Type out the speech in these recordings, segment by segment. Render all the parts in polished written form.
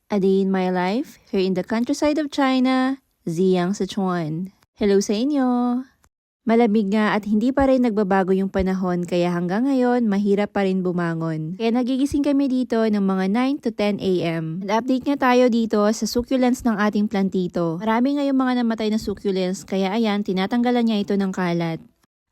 A Day in My Life, here in the countryside of China, Ziyang Sichuan. Hello sa inyo! Malamig nga at hindi pa rin nagbabago yung panahon kaya hanggang ngayon mahirap pa rin bumangon. Kaya nagigising kami dito ng mga 9 to 10 a.m. And update nga tayo dito sa succulents ng ating plantito. Marami nga yung mga namatay na succulents kaya ayan, tinatanggalan niya ito ng kalat.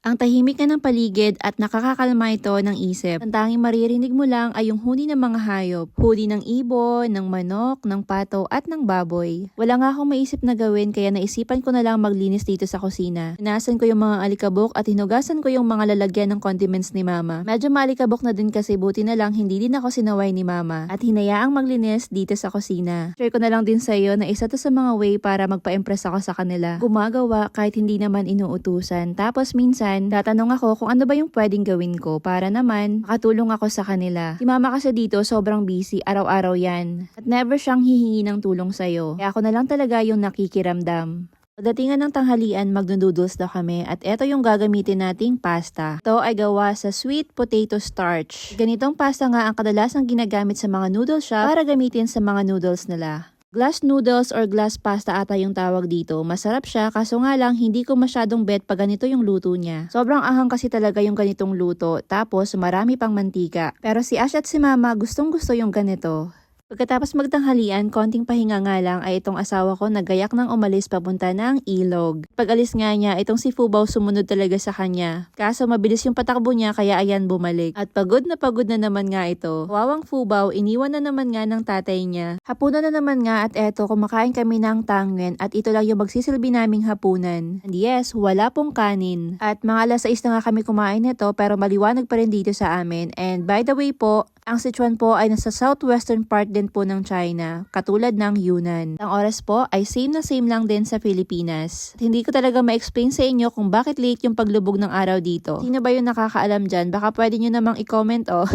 Ang tahimik na ng paligid at nakakakalma ito ng isip. Ang tanging maririnig mo lang ay yung huni ng mga hayop. Huni ng ibon, ng manok, ng pato at ng baboy. Wala nga akong maisip na gawin kaya naisipan ko na lang maglinis dito sa kusina. Pinasan ko yung mga alikabok at hinugasan ko yung mga lalagyan ng condiments ni mama. Medyo maalikabok na din kasi buti na lang hindi din ako sinaway ni mama. At hinayaang maglinis dito sa kusina. Share ko na lang din sa iyo na isa to sa mga way para magpa-impress ako sa kanila. Gumagawa kahit hindi naman inuutusan. Tapos minsan, tatanong ako kung ano ba yung pwedeng gawin ko para naman makatulong ako sa kanila. Si mama kasi dito sobrang busy, araw-araw yan. At never siyang hihingi ng tulong sa'yo. Kaya ako na lang talaga yung nakikiramdam. Pagdatingan ng tanghalian, magnoodles daw kami at eto yung gagamitin nating pasta. Ito ay gawa sa sweet potato starch. Ganitong pasta nga ang kadalasang ginagamit sa mga noodle shop para gamitin sa mga noodles nila. Glass noodles or glass pasta ata yung tawag dito. Masarap siya kaso nga lang hindi ko masyadong bet pag ganito yung luto niya. Sobrang ahang kasi talaga yung ganitong luto tapos marami pang mantika. Pero si Ash at si Mama gustong gusto yung ganito. Pagkatapos magtanghalian, konting pahinga nga lang ay itong asawa ko nagayak ng umalis papunta ng ilog. Pag alis nga niya, itong si Fubaw sumunod talaga sa kanya. Kaso mabilis yung patakbo niya kaya ayan bumalik. At pagod na naman nga ito. Wawang Fubaw, iniwan na naman nga ng tatay niya. Hapunan na naman nga at eto kumakain kami ng tangwen at ito lang yung magsisilbi naming hapunan. And yes, wala pong kanin. At mga alas 6 na nga kami kumain nito pero maliwanag pa rin dito sa amin. And by the way po, ang Sichuan po ay nasa southwestern part din po ng China, katulad ng Yunnan. Ang oras po ay same na same lang din sa Pilipinas. At hindi ko talaga ma-explain sa inyo kung bakit late yung paglubog ng araw dito. Sino ba yung nakakaalam dyan? Baka pwede nyo namang i-comment oh.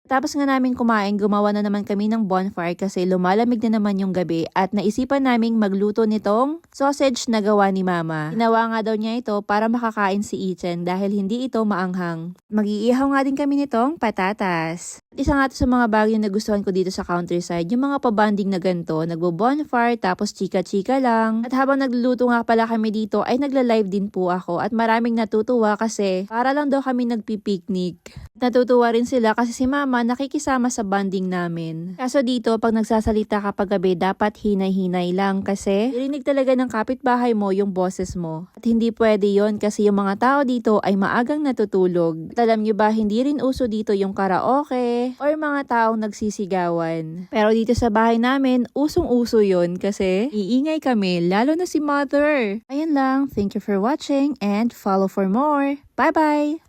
Tapos nga namin kumain, gumawa na naman kami ng bonfire kasi lumalamig na naman yung gabi at naisipan naming magluto nitong sausage na gawa ni Mama. Ginawa nga daw niya ito para makakain si Ethan dahil hindi ito maanghang. Mag-iihaw nga din kami nitong patatas. Isa nga ito sa mga bagay na nagustuhan ko dito sa countryside, yung mga pabanding na ganito, nagbo-bonfire tapos chika-chika lang. At habang nagluluto nga pala kami dito ay nagla-live din po ako at maraming natutuwa kasi para lang daw kami nagpipiknik. Natutuwa rin sila kasi si Mama nakikisama sa bonding namin. Kaso dito, pag nagsasalita ka paggabi, dapat hinay-hinay lang kasi dirinig talaga ng kapitbahay mo yung boses mo. At hindi pwede yon kasi yung mga tao dito ay maagang natutulog. At alam nyo ba, hindi rin uso dito yung karaoke or mga taong nagsisigawan. Pero dito sa bahay namin, usong-uso yon kasi iingay kami, lalo na si Mother. Ayan lang, thank you for watching and follow for more. Bye-bye!